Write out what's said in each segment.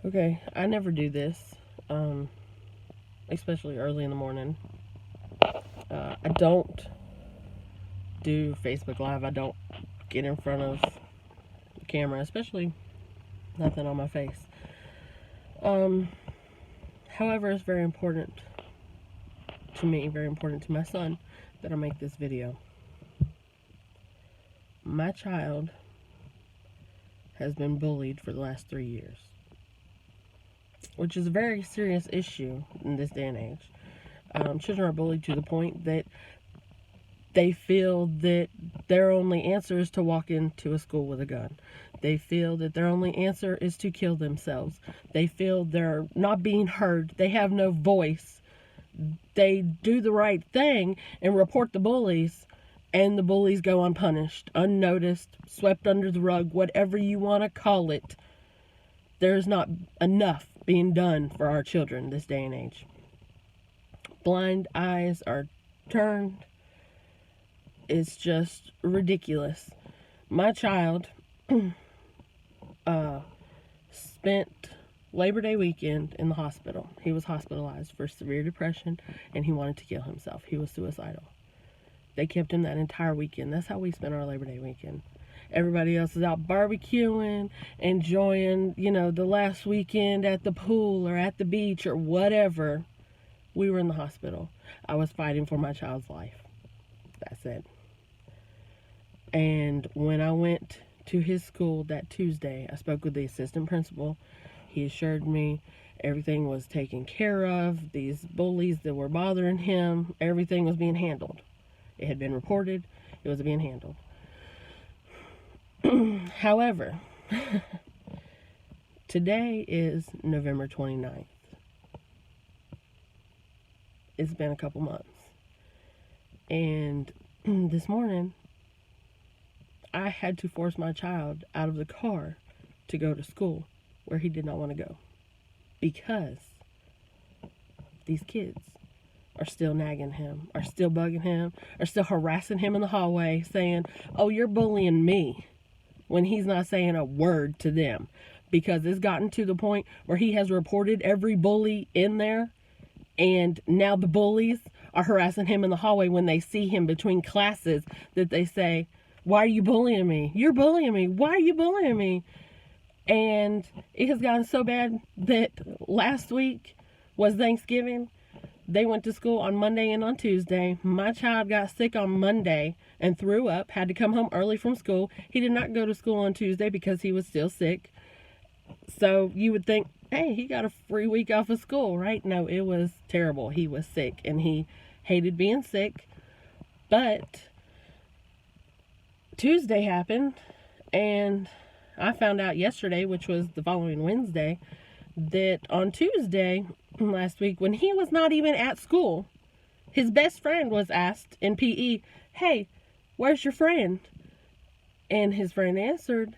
Okay, I never do this, especially early in the morning. I don't do Facebook Live. I don't get in front of the camera, especially nothing on my face. Um, However, it's very important to me, very important to my son, that I make this video. My child has been bullied for the last 3 years, which is a very serious issue in this day and age. Children are bullied to the point that they feel that their only answer is to walk into a school with a gun. They feel that their only answer is to kill themselves. They feel they're not being heard. They have no voice. They do the right thing and report the bullies, and the bullies go unpunished, unnoticed, swept under the rug, whatever you want to call it. There's not enough being done for our children this day and age. Blind eyes are turned. It's just ridiculous. My child spent Labor Day weekend in the hospital. He was hospitalized for severe depression, and he wanted to kill himself. He was suicidal. They kept him that entire weekend. That's how we spent our Labor Day weekend. Everybody else is out barbecuing, enjoying, the last weekend at the pool or at the beach or whatever. We were in the hospital. I was fighting for my child's life. That's it. And when I went to his school that Tuesday, I spoke with the assistant principal. He assured me everything was taken care of. These bullies that were bothering him, everything was being handled. It had been reported. It was being handled. However, today is November 29th. It's been a couple months. And this morning, I had to force my child out of the car to go to school where he did not want to go, because these kids are still nagging him, are still bugging him, are still harassing him in the hallway, saying, "Oh, you're bullying me," when he's not saying a word to them, because it's gotten to the point where he has reported every bully in there, and now the bullies are harassing him in the hallway when they see him between classes, that they say, "Why are you bullying me? You're bullying me. Why are you bullying me?" And it has gotten so bad that last week was Thanksgiving. They went to school on Monday and on Tuesday. My child got sick on Monday and threw up, had to come home early from school. He did not go to school on Tuesday because he was still sick. So you would think, hey, he got a free week off of school, right? No, it was terrible. He was sick and he hated being sick. But Tuesday happened, and I found out yesterday, which was the following Wednesday, that on Tuesday last week, when he was not even at school, his best friend was asked in PE, "Hey, where's your friend?" And his friend answered,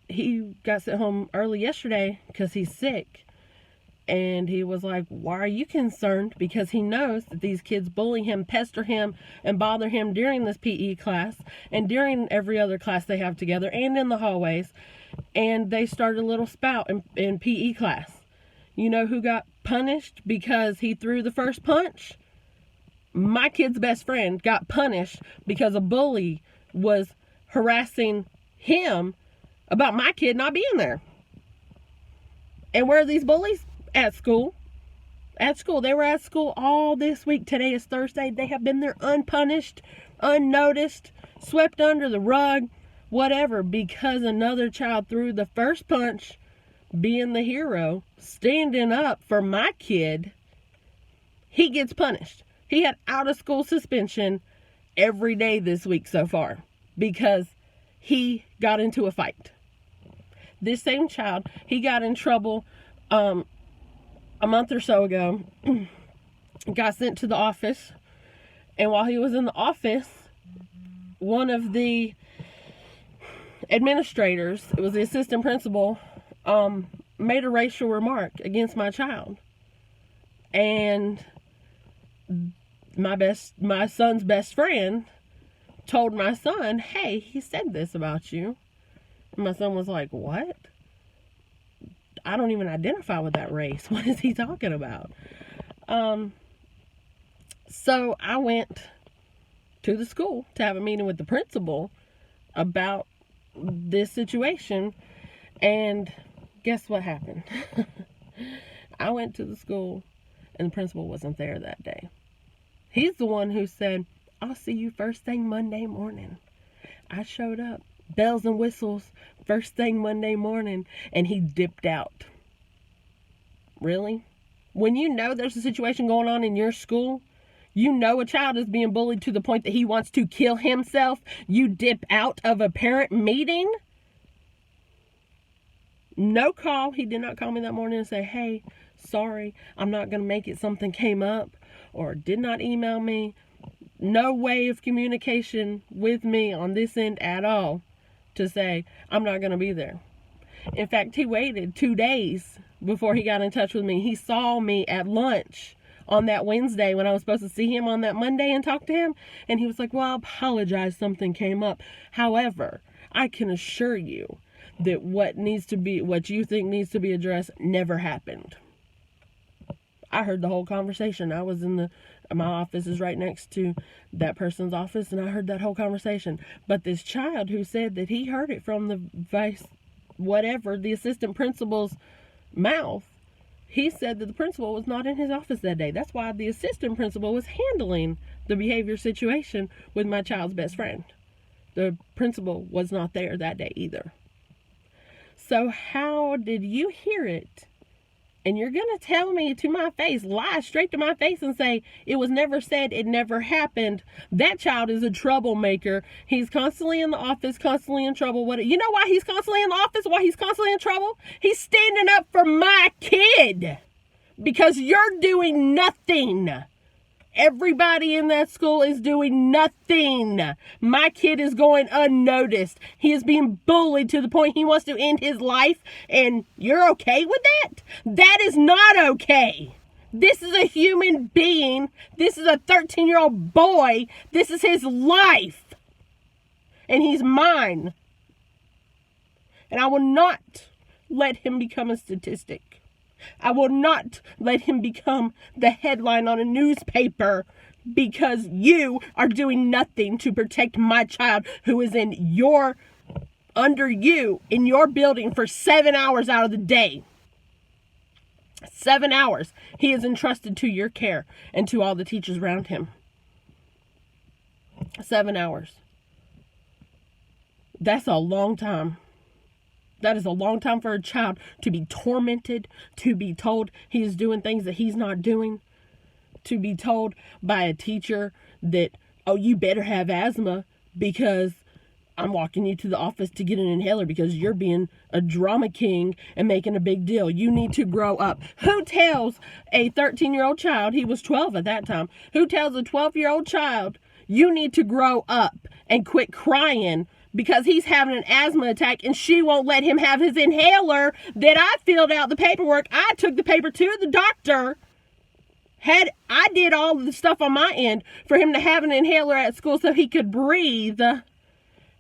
he got sent home early yesterday because he's sick. And he was like, "Why are you concerned?" Because he knows that these kids bully him, pester him, and bother him during this PE class and during every other class they have together and in the hallways. And they started a little spout in PE class. You know who got punished because he threw the first punch? My kid's best friend got punished because a bully was harassing him about my kid not being there. And where are these bullies? At school. At school. They were at school all this week. Today is Thursday. They have been there unpunished, unnoticed, swept under the rug, whatever, because another child threw the first punch, being the hero, standing up for my kid. He gets punished. He had out of school suspension every day this week so far because he got into a fight. This same child, he got in trouble a month or so ago, got sent to the office, and while he was in the office, one of the administrators, it was the assistant principal, made a racial remark against my child. And my son's best friend told my son, "Hey, he said this about you." And my son was like, "What?" I don't even identify with that race. What is he talking about? So I went to the school to have a meeting with the principal about this situation. And guess what happened? I went to the school and the principal wasn't there that day. He's the one who said, I'll see you first thing Monday morning. I showed up, bells and whistles, first thing Monday morning, and he dipped out. Really? When you know there's a situation going on in your school, you know a child is being bullied to the point that he wants to kill himself, you dip out of a parent meeting? No call. He did not call me that morning and say, hey, sorry, I'm not going to make it. Something came up. Or did not email me. No way of communication with me on this end at all to say, I'm not going to be there. In fact, he waited 2 days before he got in touch with me. He saw me at lunch on that Wednesday when I was supposed to see him on that Monday and talk to him. And he was like, well, I apologize. Something came up. However, I can assure you that what you think needs to be addressed never happened. I heard the whole conversation. I was my office is right next to that person's office, and I heard that whole conversation. But this child who said that he heard it from the assistant principal's mouth, he said that the principal was not in his office that day. That's why the assistant principal was handling the behavior situation with my child's best friend. The principal was not there that day either. So how did you hear it? And you're going to tell me to my face, lie straight to my face and say, it was never said, it never happened. That child is a troublemaker. He's constantly in the office, constantly in trouble. You know why he's constantly in the office? Why he's constantly in trouble? He's standing up for my kid. Because you're doing nothing. Everybody in that school is doing nothing. My kid is going unnoticed. He is being bullied to the point he wants to end his life, and you're okay with that? That is not okay. This is a human being. This is a 13-year-old boy. This is his life. And he's mine. And I will not let him become a statistic. I will not let him become the headline on a newspaper because you are doing nothing to protect my child who is under you in your building for 7 hours out of the day. 7 hours. He is entrusted to your care and to all the teachers around him. 7 hours. That's a long time. That is a long time for a child to be tormented, to be told he is doing things that he's not doing, to be told by a teacher that, oh, you better have asthma because I'm walking you to the office to get an inhaler because you're being a drama king and making a big deal. You need to grow up. Who tells a 13-year-old child, he was 12 at that time, who tells a 12-year-old child, you need to grow up and quit crying because he's having an asthma attack and she won't let him have his inhaler that I filled out the paperwork. I took the paper to the doctor. I did all of the stuff on my end for him to have an inhaler at school so he could breathe.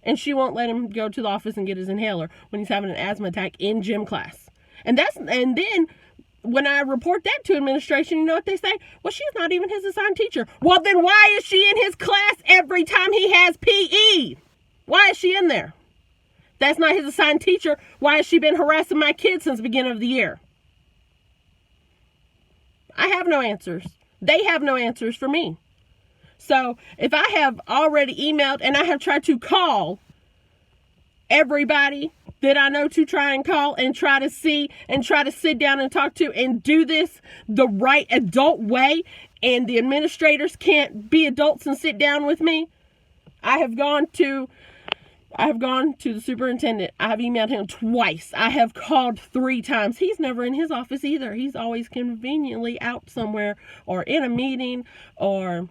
And she won't let him go to the office and get his inhaler when he's having an asthma attack in gym class. And then when I report that to administration, you know what they say? Well, she's not even his assigned teacher. Well, then why is she in his class every time he has PE? Why is she in there? That's not his assigned teacher. Why has she been harassing my kids since the beginning of the year? I have no answers. They have no answers for me. So if I have already emailed and I have tried to call everybody that I know to try and call and try to see and try to sit down and talk to and do this the right adult way, and the administrators can't be adults and sit down with me, I have gone to the superintendent. I have emailed him twice. I have called 3 times. He's never in his office either. He's always conveniently out somewhere or in a meeting or,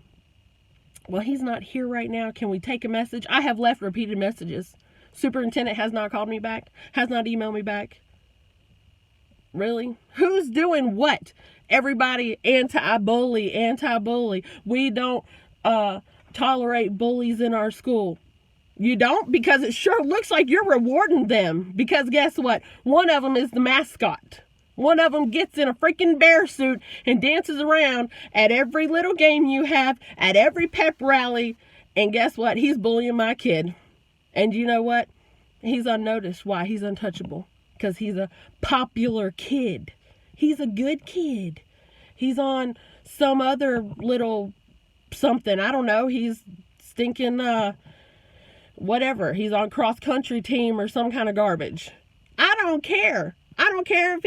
well, he's not here right now. Can we take a message? I have left repeated messages. Superintendent has not called me back, has not emailed me back. Really? Who's doing what? Everybody anti-bully. We don't tolerate bullies in our school. You don't? Because it sure looks like you're rewarding them. Because guess what? One of them is the mascot. One of them gets in a freaking bear suit and dances around at every little game you have, at every pep rally. And guess what? He's bullying my kid. And you know what? He's unnoticed. Why? He's untouchable. Because he's a popular kid. He's a good kid. He's on some other little something. I don't know. He's stinking, whatever. He's on cross-country team or some kind of garbage. I don't care. I don't care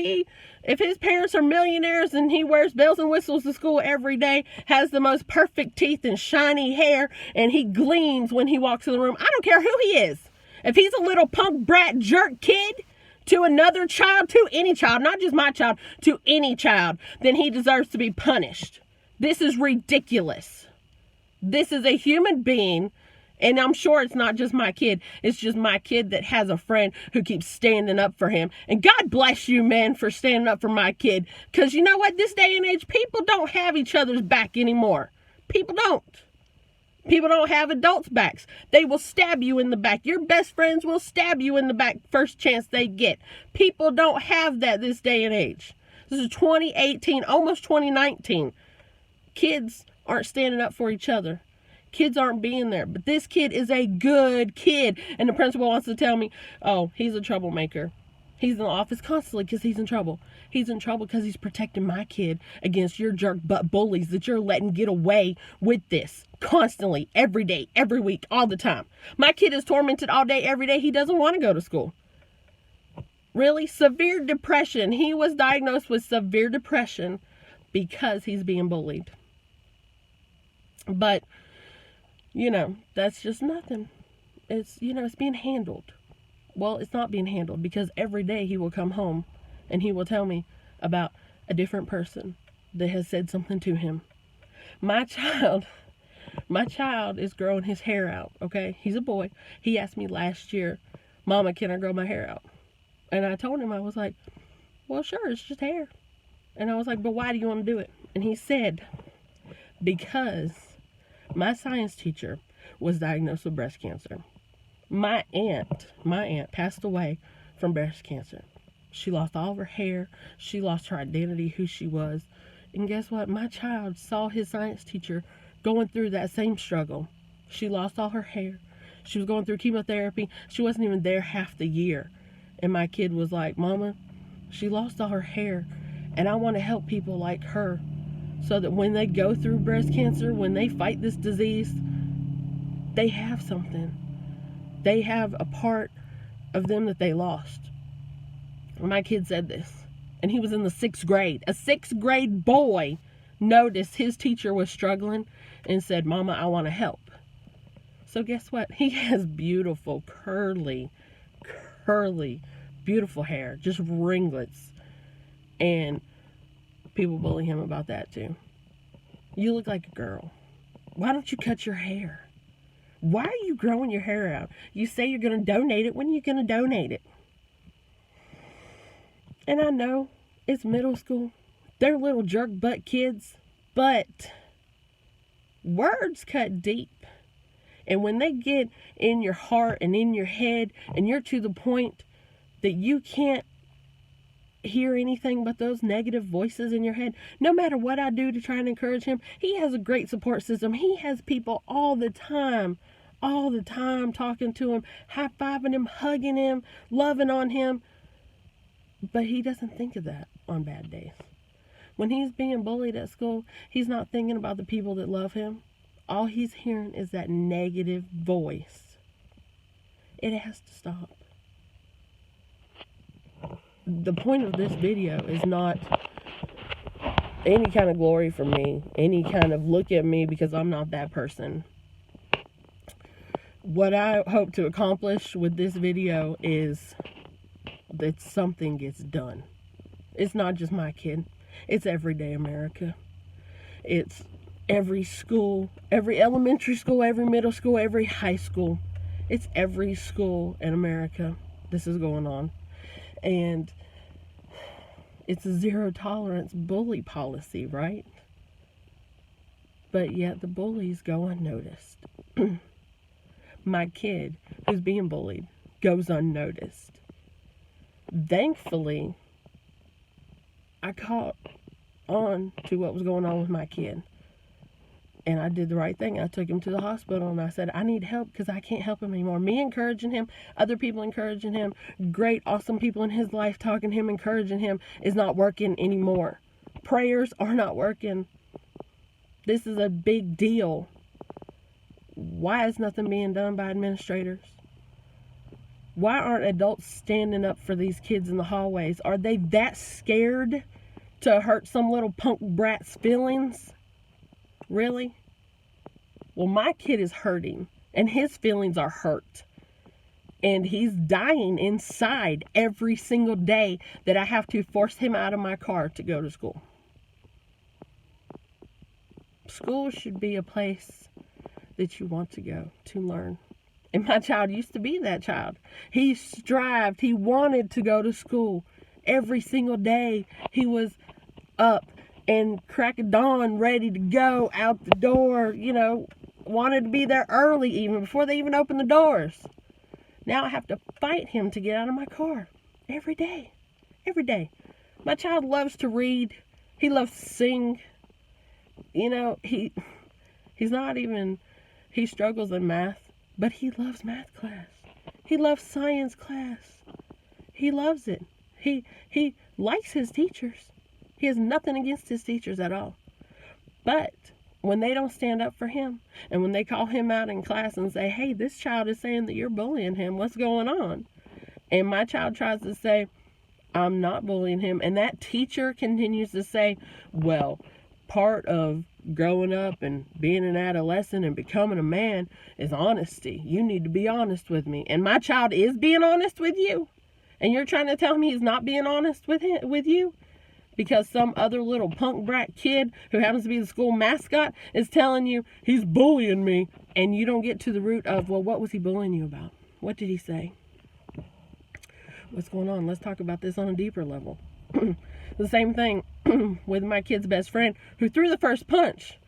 if his parents are millionaires and he wears bells and whistles to school every day, has the most perfect teeth and shiny hair, and he gleams when he walks in the room. I don't care who he is. If he's a little punk brat jerk kid to another child, to any child, not just my child, to any child, then he deserves to be punished. This is ridiculous. This is a human being. And I'm sure it's not just my kid. It's just my kid that has a friend who keeps standing up for him. And God bless you, man, for standing up for my kid. Because you know what? This day and age, people don't have each other's back anymore. People don't. People don't have adults' backs. They will stab you in the back. Your best friends will stab you in the back first chance they get. People don't have that this day and age. This is 2018, almost 2019. Kids aren't standing up for each other. Kids aren't being there. But this kid is a good kid. And the principal wants to tell me, oh, he's a troublemaker. He's in the office constantly because he's in trouble. He's in trouble because he's protecting my kid against your jerk butt bullies that you're letting get away with this. Constantly, every day, every week, all the time. My kid is tormented all day, every day. He doesn't want to go to school. Really? Severe depression. He was diagnosed with severe depression because he's being bullied. But you know, that's just nothing. It's, you know, it's being handled. Well, it's not being handled because every day he will come home and he will tell me about a different person that has said something to him. My child is growing his hair out, okay? He's a boy. He asked me last year, Mama, can I grow my hair out? And I told him, I was like, well, sure, it's just hair. And I was like, but why do you want to do it? And he said, because my science teacher was diagnosed with breast cancer. My aunt passed away from breast cancer. She lost all of her hair. She lost her identity, who she was. And guess what? My child saw his science teacher going through that same struggle. She lost all her hair. She was going through chemotherapy. She wasn't even there half the year. And my kid was like, Mama, she lost all her hair. And I want to help people like her, so that when they go through breast cancer, when they fight this disease, they have something. They have a part of them that they lost. My kid said this, and he was in the 6th grade. A 6th grade boy noticed his teacher was struggling and said, Mama, I want to help. So guess what? He has beautiful, curly, beautiful hair, just ringlets. And people bully him about that too. You look like a girl. Why don't you cut your hair? Why are you growing your hair out? You say you're going to donate it. When are you going to donate it? And I know it's middle school. They're little jerk butt kids. But words cut deep. And when they get in your heart and in your head, and you're to the point that you can't hear anything but those negative voices in your head, no matter what I do to try and encourage him, he has a great support system. He has people all the time talking to him, high-fiving him, hugging him, loving on him. But he doesn't think of that on bad days. When he's being bullied at school, he's not thinking about the people that love him. All he's hearing is that negative voice. It has to stop. The point of this video is not any kind of glory for me, any kind of look at me because I'm not that person. What I hope to accomplish with this video is that something gets done. It's not just my kid. It's everyday America. It's every school, every elementary school, every middle school, every high school. It's every school in America. This is going on. And it's a zero tolerance bully policy, right? But yet the bullies go unnoticed. My kid who's being bullied goes unnoticed. Thankfully, I caught on to what was going on with my kid. And I did the right thing. I took him to the hospital and I said, I need help because I can't help him anymore. Me encouraging him, other people encouraging him, great, awesome people in his life talking to him, encouraging him is not working anymore. Prayers are not working. This is a big deal. Why is nothing being done by administrators? Why aren't adults standing up for these kids in the hallways? Are they that scared to hurt some little punk brat's feelings? Really? Well, my kid is hurting, and his feelings are hurt. And he's dying inside every single day that I have to force him out of my car to go to school. School should be a place that you want to go to learn. And my child used to be that child. He strived. He wanted to go to school every single day. He was up and crack of dawn, ready to go out the door, wanted to be there early even before they even opened the doors. Now I have to fight him to get out of my car every day. Every day. My child loves to read. He loves to sing. He's not even, he struggles in math, but he loves math class. He loves science class. He loves it. He likes his teachers. He has nothing against his teachers at all. But when they don't stand up for him, and when they call him out in class and say, hey, this child is saying that you're bullying him, what's going on? And my child tries to say, I'm not bullying him. And that teacher continues to say, well, part of growing up and being an adolescent and becoming a man is honesty. You need to be honest with me. And my child is being honest with you. And you're trying to tell me he's not being honest with you? Because some other little punk brat kid who happens to be the school mascot is telling you he's bullying me, and you don't get to the root of, well, what was he bullying you about? What did he say? What's going on? Let's talk about this on a deeper level. The same thing with my kid's best friend who threw the first punch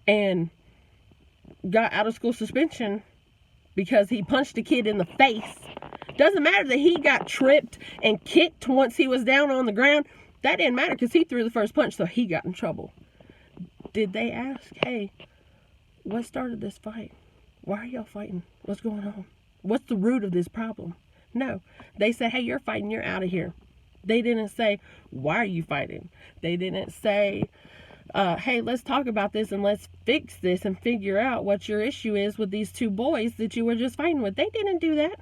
and got out of school suspension because he punched a kid in the face. Doesn't matter that he got tripped and kicked once he was down on the ground. That didn't matter because he threw the first punch, so he got in trouble. Did they ask, hey, what started this fight? Why are y'all fighting? What's going on? What's the root of this problem? No. They said, hey, you're fighting, you're out of here. They didn't say, why are you fighting? They didn't say, hey, let's talk about this and let's fix this and figure out what your issue is with these two boys that you were just fighting with. They didn't do that.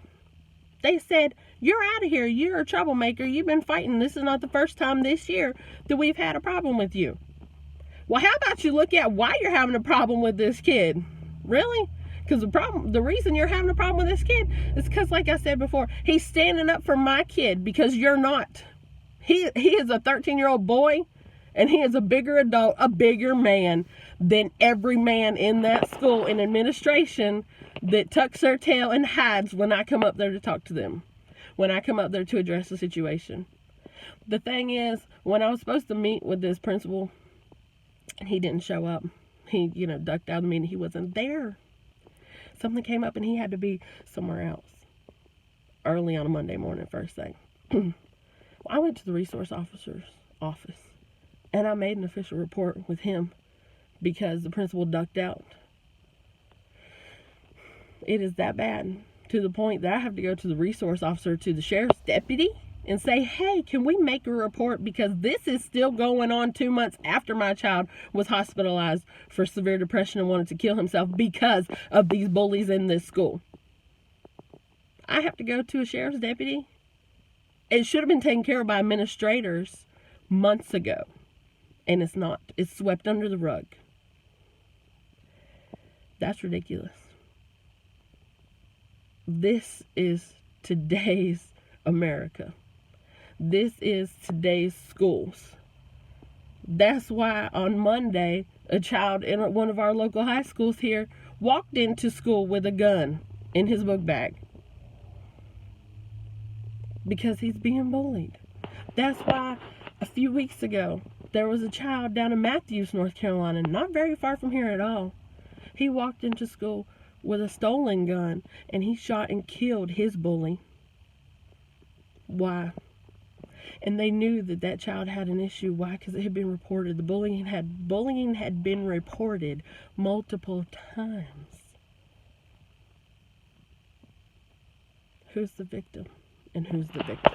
They said, you're out of here. You're a troublemaker. You've been fighting. This is not the first time this year that we've had a problem with you. Well, how about you look at why you're having a problem with this kid? Really? Because the reason you're having a problem with this kid is because, like I said before, he's standing up for my kid because you're not. He is a 13-year-old boy, and he is a bigger adult, a bigger man than every man in that school and administration that tucks their tail and hides when I come up there to talk to them, when I come up there to address the situation. The thing is, when I was supposed to meet with this principal, he didn't show up. He, ducked out of the meeting. He wasn't there. Something came up and he had to be somewhere else early on a Monday morning, first thing. I went to the resource officer's office and I made an official report with him because the principal ducked out. It is that bad to the point that I have to go to the resource officer, to the sheriff's deputy, and say, hey, can we make a report because this is still going on 2 months after my child was hospitalized for severe depression and wanted to kill himself because of these bullies in this school. I have to go to a sheriff's deputy. It should have been taken care of by administrators months ago, and it's not. It's swept under the rug. That's ridiculous. This is today's America. This is today's schools. That's why on Monday, a child in one of our local high schools here walked into school with a gun in his book bag because he's being bullied. That's why a few weeks ago, there was a child down in Matthews, North Carolina, not very far from here at all. He walked into school with a stolen gun and he shot and killed his bully. Why? And they knew that that child had an issue. Why? Because it had been reported. The bullying had been reported multiple times. Who's the victim and who's the victim?